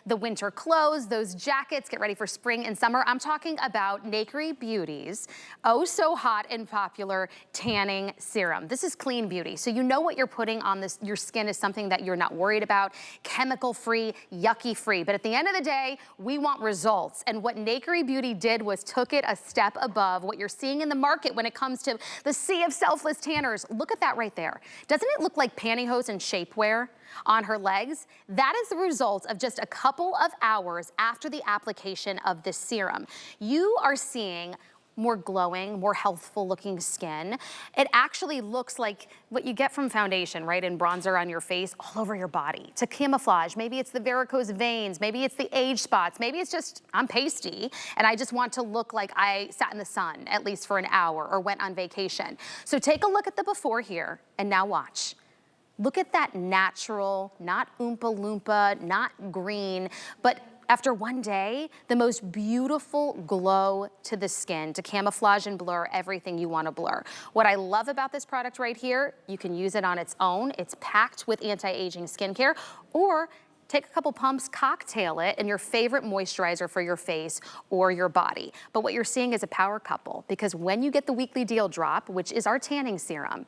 the winter clothes, those jackets, get ready for spring and summer. I'm talking about Nakery Beauty's oh so hot and popular tanning serum. This is clean beauty, so you know what you're putting on this. Your skin is something that you're not worried about, chemical free, yucky free. But at the end of the day, we want results. And what Nakery Beauty did was took it a step above what you're seeing in the market when it comes to the sea of selfless tanners. Look at that right there. Doesn't it look like pantyhose and shapewear on her legs? That is the result of just a couple of hours after the application of this serum. You are seeing more glowing, more healthful looking skin. It actually looks like what you get from foundation, right? And bronzer on your face, all over your body to camouflage. Maybe it's the varicose veins, maybe it's the age spots, maybe it's just I'm pasty and I just want to look like I sat in the sun at least for an hour or went on vacation. So take a look at the before here and now watch. Look at that natural, not Oompa Loompa, not green, but after one day, the most beautiful glow to the skin to camouflage and blur everything you want to blur. What I love about this product right here, you can use it on its own. It's packed with anti-aging skincare, or take a couple pumps, cocktail it in your favorite moisturizer for your face or your body. But what you're seeing is a power couple, because when you get the weekly deal drop, which is our tanning serum,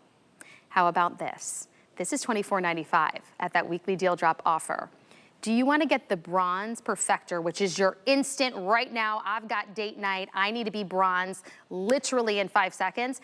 how about this? This is $24.95 at that weekly deal drop offer. Do you want to get the Bronze Perfector, which is your instant right now, I've got date night, I need to be bronze literally in 5 seconds?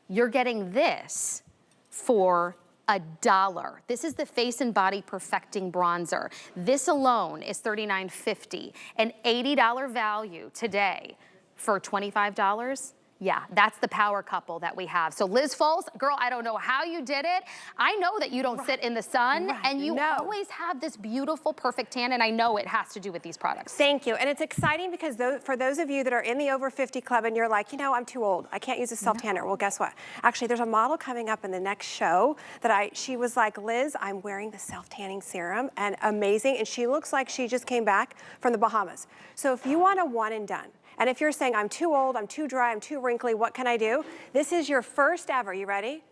You're getting this for $1. This is the Face and Body Perfecting Bronzer. This alone is $39.50, an $80 value today for $25. Yeah, that's the power couple that we have. So Liz Foles, girl, I don't know how you did it. I know that you don't sit in the sun, and you always have this beautiful, perfect tan, and I know it has to do with these products. Thank you, and it's exciting because for those of you that are in the over 50 club and you're like, you know, I'm too old, I can't use a self-tanner. Well, guess what? Actually, there's a model coming up in the next show that she was like, Liz, I'm wearing the self-tanning serum, and amazing, and she looks like she just came back from the Bahamas. So if you want a one and done, and if you're saying, I'm too old, I'm too dry, I'm too wrinkly, what can I do? This is your first ever, you ready?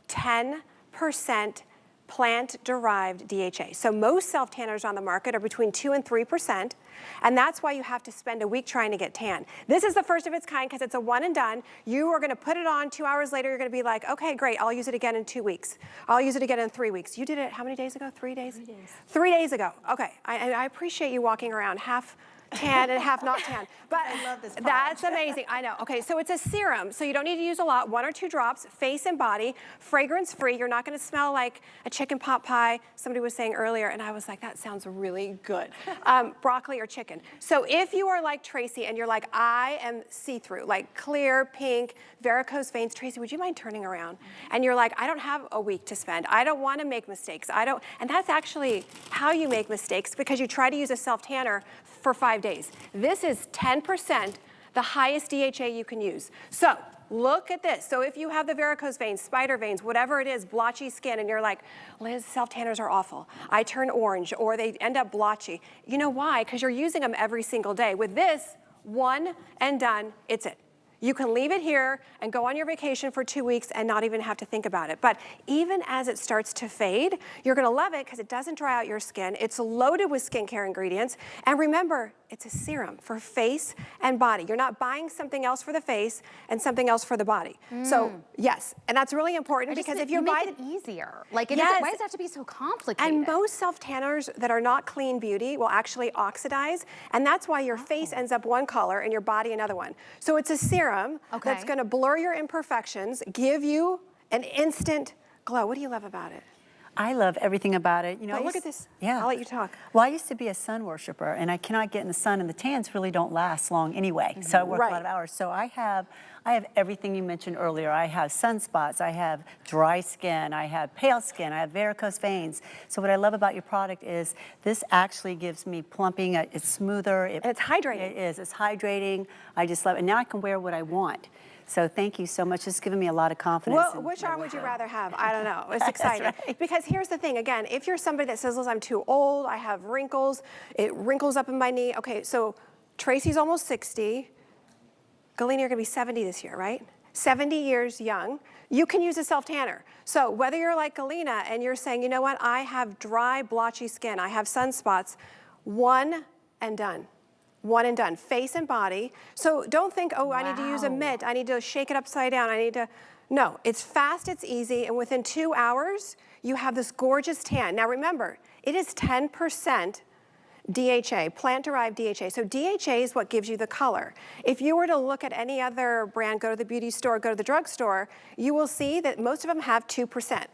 10% plant-derived DHA. So most self-tanners on the market are between 2 and 3%, and that's why you have to spend a week trying to get tan. This is the first of its kind because it's a one and done. You are gonna put it on, 2 hours later, you're gonna be like, okay, great, I'll use it again in 2 weeks. I'll use it again in 3 weeks. You did it how many days ago? 3 days? 3 days. 3 days ago, okay. I appreciate you walking around half tan and half not tan. But I love this product. That's amazing, I know. Okay, so it's a serum, so you don't need to use a lot, 1 or 2 drops, face and body, fragrance free. You're not gonna smell like a chicken pot pie, somebody was saying earlier, and I was like, that sounds really good. Broccoli or chicken. So if you are like Tracy and you're like, I am see-through, like clear, pink, varicose veins, Tracy, would you mind turning around? And you're like, I don't have a week to spend. I don't wanna make mistakes. And that's actually how you make mistakes, because you try to use a self-tanner for 5 days. This is 10%, the highest DHA you can use. So look at this. So if you have the varicose veins, spider veins, whatever it is, blotchy skin, and you're like, Liz, self-tanners are awful. I turn orange, or they end up blotchy. You know why? Because you're using them every single day. With this, one and done, it's it. You can leave it here and go on your vacation for 2 weeks and not even have to think about it. But even as it starts to fade, you're gonna love it because it doesn't dry out your skin. It's loaded with skincare ingredients. And remember, it's a serum for face and body. You're not buying something else for the face and something else for the body. So yes, and that's really important because if you buy it easier. Like, why does it have to be so complicated? And most self-tanners that are not clean beauty will actually oxidize, and that's why your face ends up one color and your body another one. So it's a serum that's gonna blur your imperfections, give you an instant glow. What do you love about it? I love everything about it. You know, look at this. Yeah. I'll let you talk. Well, I used to be a sun worshiper, and I cannot get in the sun, and the tans really don't last long anyway. So I work a lot of hours. So I have everything you mentioned earlier. I have sunspots, I have dry skin, I have pale skin, I have varicose veins. So what I love about your product is this actually gives me plumping. It's smoother. And it's hydrating. It is. It's hydrating. I just love it. And now I can wear what I want. So thank you so much. It's given me a lot of confidence. Well, which arm would you rather have? I don't know. It's exciting. Right. Because here's the thing. Again, if you're somebody that says, I'm too old, I have wrinkles, it wrinkles up in my knee. Okay, so Tracy's almost 60. Galina, you're going to be 70 this year, right? 70 years young. You can use a self-tanner. So whether you're like Galina and you're saying, you know what, I have dry, blotchy skin, I have sunspots, One and done. One and done, face and body. So don't think, oh, I need to use a mitt, I need to shake it upside down, I need to, no, it's fast, it's easy, and within 2 hours, you have this gorgeous tan. Now remember, it is 10% DHA, plant-derived DHA. So DHA is what gives you the color. If you were to look at any other brand, go to the beauty store, go to the drugstore, you will see that most of them have 2%.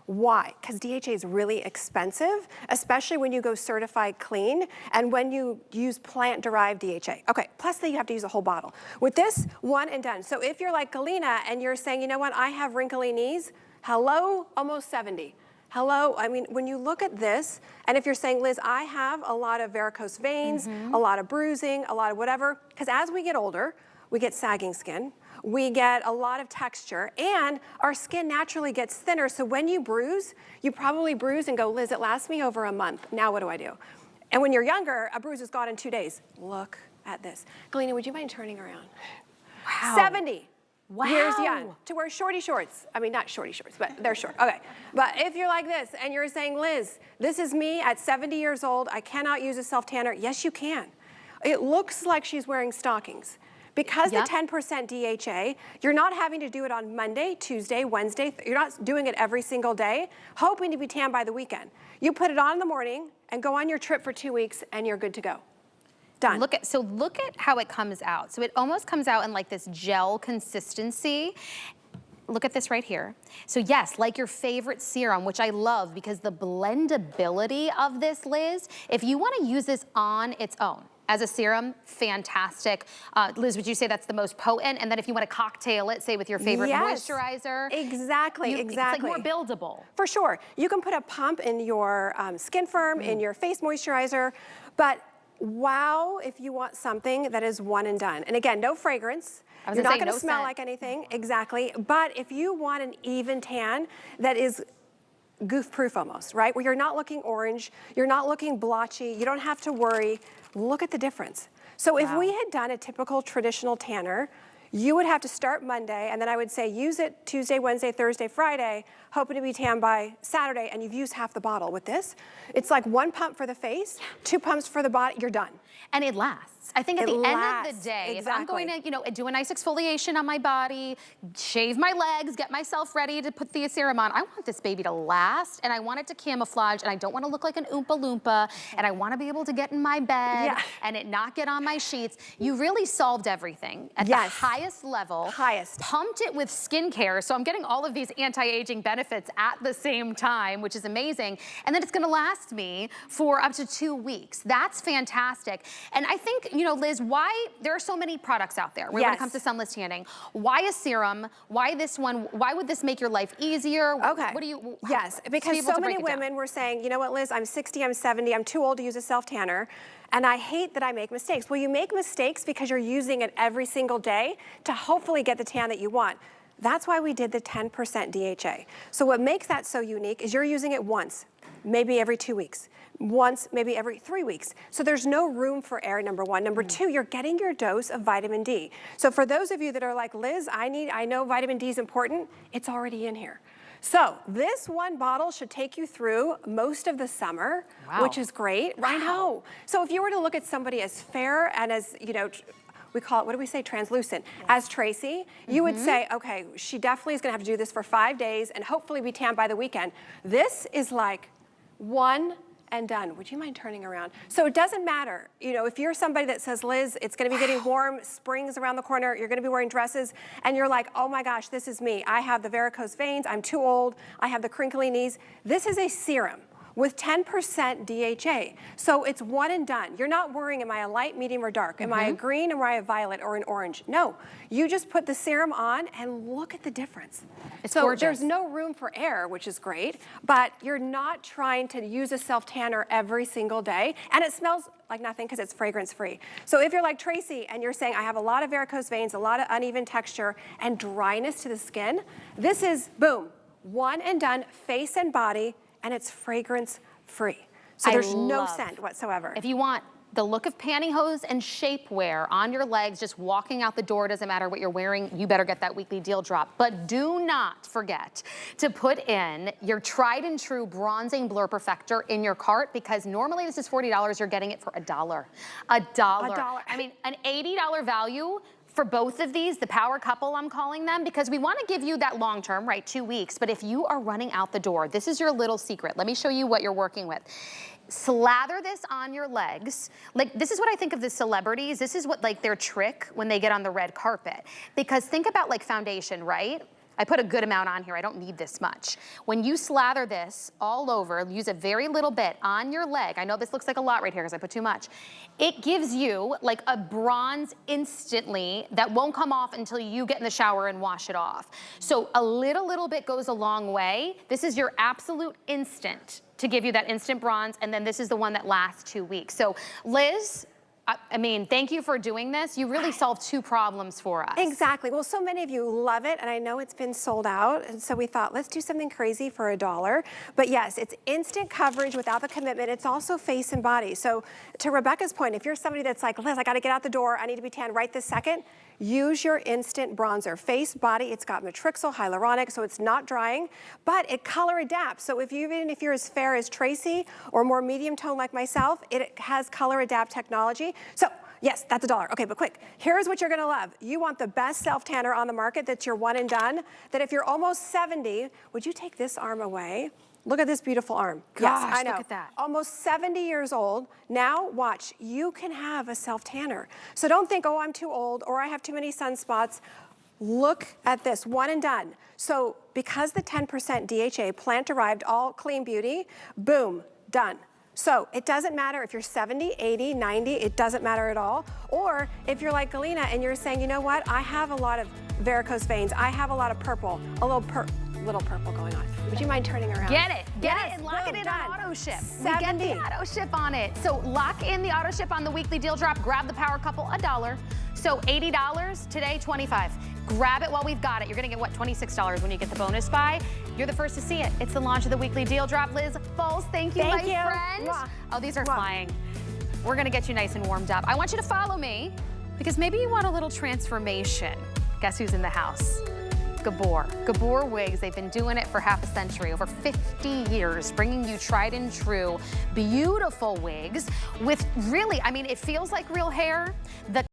Why? Because DHA is really expensive, especially when you go certified clean and when you use plant-derived DHA. Okay, plus then you have to use a whole bottle. With this, one and done. So if you're like Galena and you're saying, you know what, I have wrinkly knees, hello, almost 70. Hello, I mean, when you look at this, and if you're saying, Liz, I have a lot of varicose veins, a lot of bruising, a lot of whatever, because as we get older, we get sagging skin, we get a lot of texture, and our skin naturally gets thinner, so when you bruise, you probably bruise and go, Liz, it lasts me over a month, now what do I do? And when you're younger, a bruise is gone in 2 days. Look at this. Galena, would you mind turning around? Wow. 70. Wow. Years young to wear shorty shorts. I mean, not shorty shorts, but they're short. Okay. But if you're like this and you're saying, Liz, this is me at 70 years old, I cannot use a self-tanner. Yes, you can. It looks like she's wearing stockings. Because the 10% DHA, you're not having to do it on Monday, Tuesday, Wednesday. You're not doing it every single day, hoping to be tan by the weekend. You put it on in the morning and go on your trip for 2 weeks and you're good to go. Done. Look at how it comes out. So it almost comes out in like this gel consistency. Look at this right here. So yes, like your favorite serum, which I love because the blendability of this, Liz, if you want to use this on its own, as a serum, fantastic. Liz, would you say that's the most potent? And then if you want to cocktail it, say with your favorite moisturizer. Exactly, exactly. It's like more buildable. For sure. You can put a pump in your Skin Firm, in your face moisturizer, but wow if you want something that is one and done. And again, no fragrance. You're not going to smell like anything. Exactly. But if you want an even tan that is goof-proof almost, right? Where you're not looking orange, you're not looking blotchy, you don't have to worry. Look at the difference. So if we had done a typical traditional tanner, you would have to start Monday, and then I would say use it Tuesday, Wednesday, Thursday, Friday, hoping to be tan by Saturday, and you've used half the bottle. With this, it's like 1 pump for the face, 2 pumps for the body, you're done. And it lasts. I think at the end of the day, if I'm going to, do a nice exfoliation on my body, shave my legs, get myself ready to put the serum on, I want this baby to last, and I want it to camouflage, and I don't want to look like an Oompa Loompa, and I want to be able to get in my bed and it not get on my sheets. You really solved everything at the highest level. Pumped it with skincare, so I'm getting all of these anti-aging benefits at the same time, which is amazing. And then it's going to last me for up to 2 weeks. That's fantastic. And I think, Liz, why there are so many products out there when it comes to sunless tanning. Why a serum? Why this one? Why would this make your life easier? Okay. What do you? Because so many women were saying, you know what, Liz, I'm 60, I'm 70, I'm too old to use a self-tanner, and I hate that I make mistakes. Well, you make mistakes because you're using it every single day to hopefully get the tan that you want. That's why we did the 10% DHA. So what makes that so unique is you're using it once, maybe every 2 weeks. Once, maybe every 3 weeks. So there's no room for error, number one. Number two, you're getting your dose of vitamin D. So for those of you that are like, Liz, I know vitamin D is important, it's already in here. So this one bottle should take you through most of the summer, which is great. I know. So if you were to look at somebody as fair and as, we call it, what do we say, translucent, as Tracy, you would say, okay, she definitely is gonna have to do this for 5 days and hopefully be tan by the weekend. This is like one and done. Would you mind turning around? So it doesn't matter, if you're somebody that says, Liz, it's gonna be getting warm, spring's around the corner, you're gonna be wearing dresses, and you're like, oh my gosh, this is me. I have the varicose veins, I'm too old, I have the crinkly knees. This is a serum with 10% DHA. So it's one and done. You're not worrying, am I a light, medium, or dark? Am I a green, or am I a violet, or an orange? No, you just put the serum on and look at the difference. It's so gorgeous. There's no room for error, which is great, but you're not trying to use a self-tanner every single day, and it smells like nothing because it's fragrance-free. So if you're like Tracy and you're saying, I have a lot of varicose veins, a lot of uneven texture, and dryness to the skin, this is, boom, one and done, face and body, and it's fragrance free. So there's no scent whatsoever. If you want the look of pantyhose and shapewear on your legs, just walking out the door, doesn't matter what you're wearing, you better get that weekly deal drop. But do not forget to put in your tried and true bronzing blur perfector in your cart, because normally this is $40, you're getting it for $1. $1. I mean, an $80 value for both of these, the power couple I'm calling them, because we want to give you that long term, right, 2 weeks. But if you are running out the door, this is your little secret. Let me show you what you're working with. Slather this on your legs. Like, this is what I think of the celebrities. This is what, like, their trick when they get on the red carpet. Because think about, like, foundation, right? I put a good amount on here. I don't need this much. When you slather this all over, use a very little bit on your leg. I know this looks like a lot right here because I put too much. It gives you like a bronze instantly that won't come off until you get in the shower and wash it off. So a little bit goes a long way. This is your absolute instant to give you that instant bronze, and then this is the one that lasts 2 weeks. So Liz, I mean, thank you for doing this. You really solved 2 problems for us. Exactly. Well, so many of you love it, and I know it's been sold out, and so we thought, let's do something crazy for $1. But yes, it's instant coverage without the commitment. It's also face and body. So to Rebecca's point, if you're somebody that's like, Liz, I got to get out the door, I need to be tan right this second, use your instant bronzer. Face, body, it's got matrixyl, hyaluronic, so it's not drying, but it color adapts. So even if you're as fair as Tracy or more medium tone like myself, it has color adapt technology. So yes, that's $1. Okay, but quick, here's what you're gonna love. You want the best self-tanner on the market that's your one and done, that if you're almost 70, would you take this arm away? Look at this beautiful arm. Gosh, yes, I know. look at that. Almost 70 years old. Now watch, you can have a self-tanner. So don't think, oh, I'm too old or I have too many sunspots. Look at this, one and done. So because the 10% DHA, plant-derived, all clean beauty, boom, done. So it doesn't matter if you're 70, 80, 90, it doesn't matter at all. Or if you're like Galena and you're saying, you know what, I have a lot of varicose veins, I have a lot of purple, a little purple going on. Would you mind turning around? Get it Yes, and lock boom, it in done. on auto ship. 70. We get the auto ship on it. So lock in the auto ship on the weekly deal drop. Grab the power couple, $1. So $80 today, $25. Grab it while we've got it. You're gonna get what, $26 when you get the bonus buy. You're the first to see it. It's the launch of the weekly deal drop. Liz Foles, thank you, my friend. Mwah. Oh, these are Mwah. flying. We're gonna get you nice and warmed up. I want you to follow me because maybe you want a little transformation. Guess who's in the house? Gabor Wigs. They've been doing it for half a century, over 50 years, bringing you tried and true, beautiful wigs with really, I mean, it feels like real hair. The